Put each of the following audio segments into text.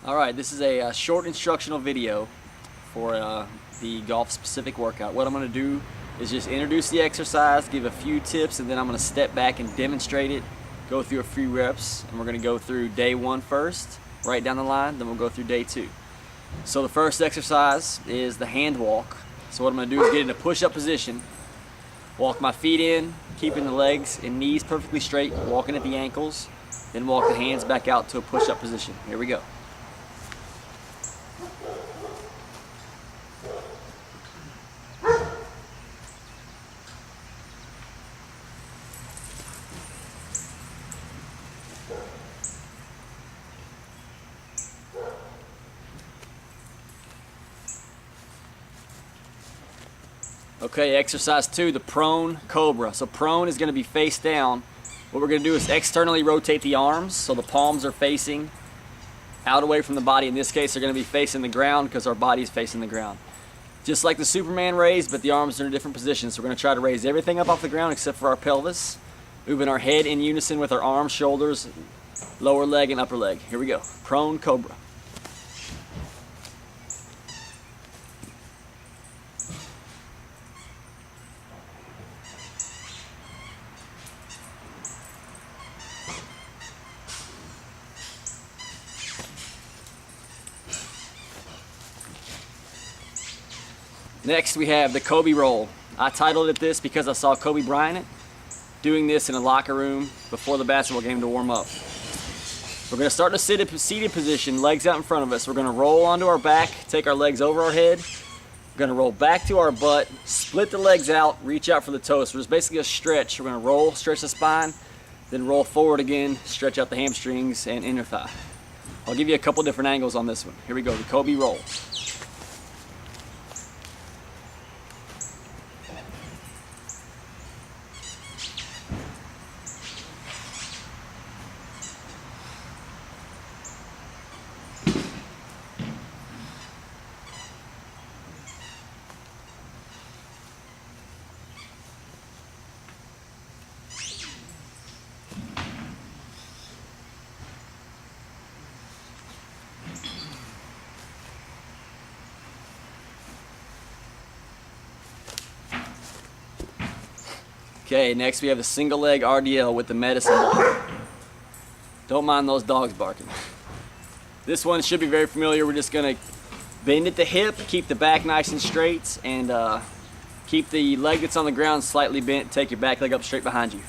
Alright, this is a short instructional video for the golf specific workout. What I'm going to do is just introduce the exercise, give a few tips, and then I'm going to step back and demonstrate it, go through a few reps, and we're going to go through day one first, right down the line, then we'll go through day two. So the first exercise is the hand walk. So what I'm going to do is get in a push-up position, walk my feet in, keeping the legs and knees perfectly straight, walking at the ankles, then walk the hands back out to a push-up position. Here we go. Okay, exercise 2, the prone Cobra. So prone is going to be face down. What we're going to do is externally rotate the arms so the palms are facing out away from the body. In this case, they're going to be facing the ground because our body is facing the ground. Just like the Superman raise, but the arms are in a different position. So we're going to try to raise everything up off the ground except for our pelvis, moving our head in unison with our arms, shoulders, lower leg, and upper leg. Here we go. Prone Cobra. Next we have the Kobe roll. I titled it this because I saw Kobe Bryant doing this in a locker room before the basketball game to warm up. We're going to start in a seated position, legs out in front of us. We're going to roll onto our back, take our legs over our head. We're going to roll back to our butt, split the legs out, reach out for the toes. So it's basically a stretch. We're going to roll, stretch the spine, then roll forward again, stretch out the hamstrings and inner thigh. I'll give you a couple different angles on this one. Here we go, the Kobe roll. Okay, next we have the single leg RDL with the medicine ball. Don't mind those dogs barking. This one should be very familiar. We're just going to bend at the hip, keep the back nice and straight, and keep the leg that's on the ground slightly bent. Take your back leg up straight behind you.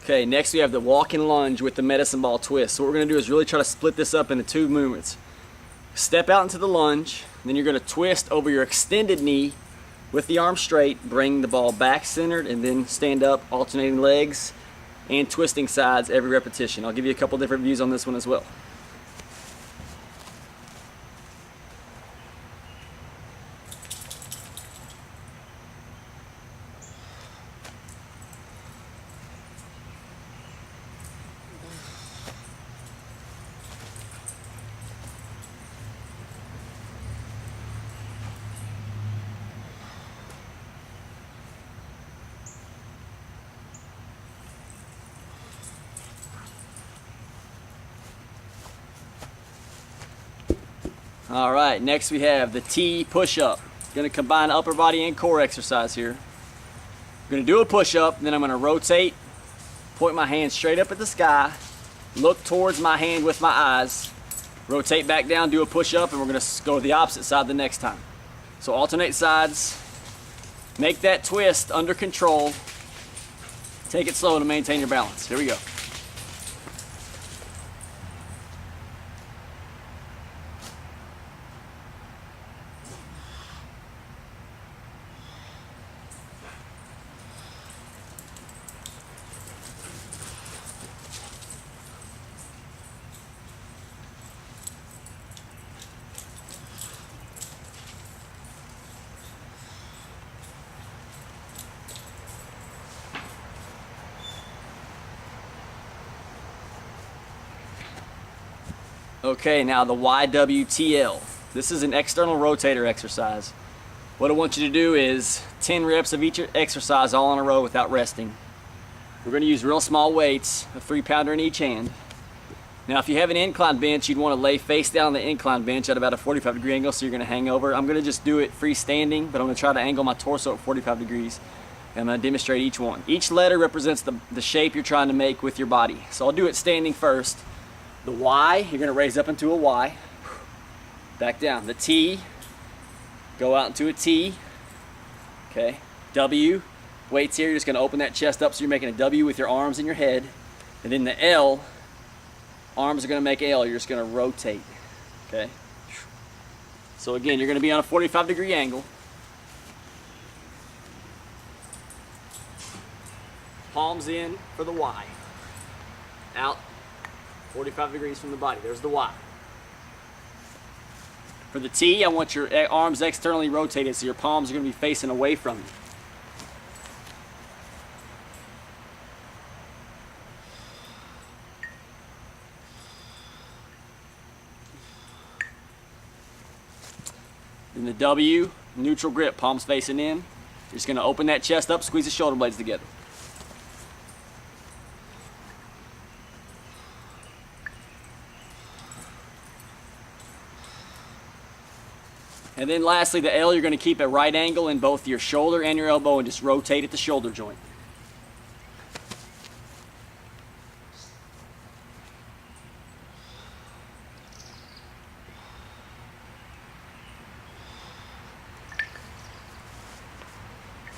Okay, next we have the walk and lunge with the medicine ball twist. So what we're going to do is really try to split this up into two movements. Step out into the lunge, then you're going to twist over your extended knee with the arm straight, bring the ball back centered, and then stand up, alternating legs and twisting sides every repetition. I'll give you a couple different views on this one as well. All right, next we have the T push-up. Going to combine upper body and core exercise here. I'm going to do a push-up, then I'm going to rotate, point my hand straight up at the sky, look towards my hand with my eyes, rotate back down, do a push-up, and we're going to go to the opposite side the next time. So alternate sides, make that twist under control, take it slow to maintain your balance. Here we go. Okay, now the YWTL. This is an external rotator exercise. What I want you to do is 10 reps of each exercise all in a row without resting. We're going to use real small weights, a 3-pounder in each hand. Now if you have an incline bench, you'd want to lay face down on the incline bench at about a 45-degree angle, so you're going to hang over. I'm going to just do it freestanding, but I'm going to try to angle my torso at 45 degrees. And I'm going to demonstrate each one. Each letter represents the shape you're trying to make with your body. So I'll do it standing first. The Y, you're going to raise up into a Y. Back down. The T, go out into a T. Okay. W, weights here, you're just going to open that chest up so you're making a W with your arms and your head. And then the L, arms are going to make L, you're just going to rotate. Okay. So again, you're going to be on a 45-degree angle. Palms in for the Y. Out 45 degrees from the body. There's the Y. For the T, I want your arms externally rotated so your palms are going to be facing away from you. Then the W, neutral grip, palms facing in. You're just going to open that chest up, squeeze the shoulder blades together. And then lastly, the L, you're going to keep a right angle in both your shoulder and your elbow and just rotate at the shoulder joint.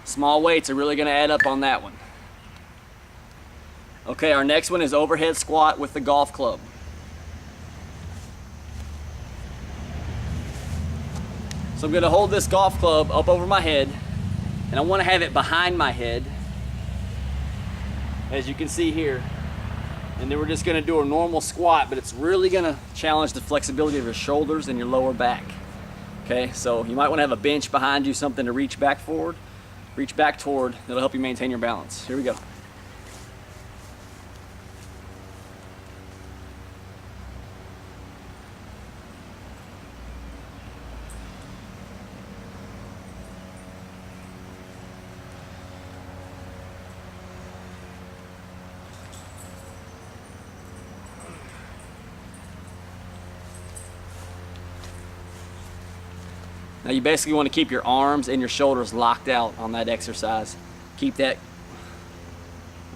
Small weights are really going to add up on that one. Okay, our next one is overhead squat with the golf club. So I'm going to hold this golf club up over my head, and I want to have it behind my head, as you can see here. And then we're just going to do a normal squat, but it's really going to challenge the flexibility of your shoulders and your lower back. Okay, so you might want to have a bench behind you, something to reach back forward, reach back toward. That'll help you maintain your balance. Here we go. Now you basically want to keep your arms and your shoulders locked out on that exercise. Keep that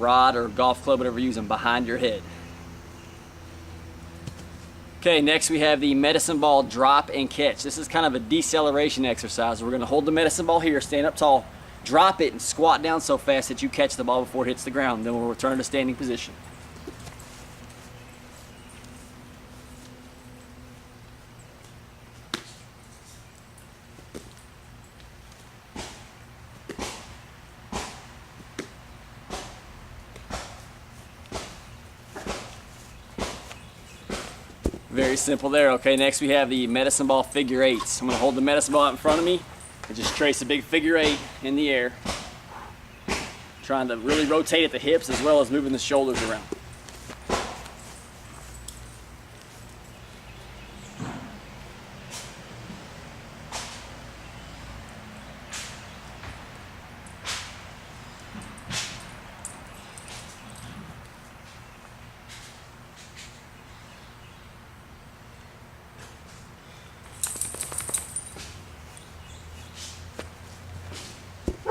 rod or golf club, whatever you're using, behind your head. Okay, next we have the medicine ball drop and catch. This is kind of a deceleration exercise. We're going to hold the medicine ball here, stand up tall, drop it and squat down so fast that you catch the ball before it hits the ground. Then we'll return to standing position. Very simple there. Okay, next we have the medicine ball figure eights. I'm going to hold the medicine ball out in front of me and just trace a big figure eight in the air. Trying to really rotate at the hips as well as moving the shoulders around.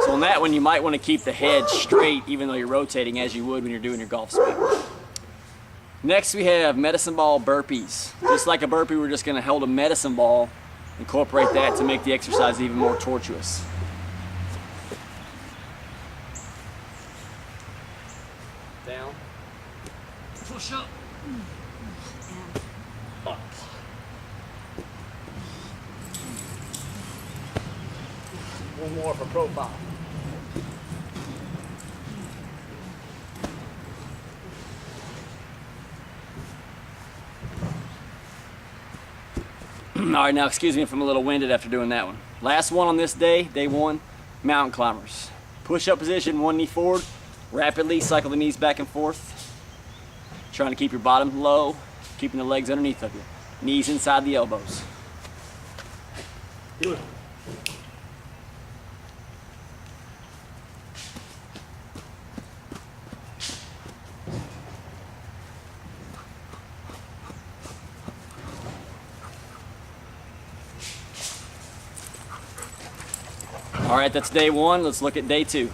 So on that one, you might want to keep the head straight even though you're rotating as you would when you're doing your golf swing. Next we have medicine ball burpees. Just like a burpee, we're just going to hold a medicine ball, incorporate that to make the exercise even more tortuous. Down. Push up. Up. One more for profile. All right, now excuse me if I'm a little winded after doing that one. Last one on this day, day one, mountain climbers. Push-up position, one knee forward, rapidly cycle the knees back and forth. Trying to keep your bottom low, keeping the legs underneath of you. Knees inside the elbows. Do it. All right, that's day one. Let's look at day two.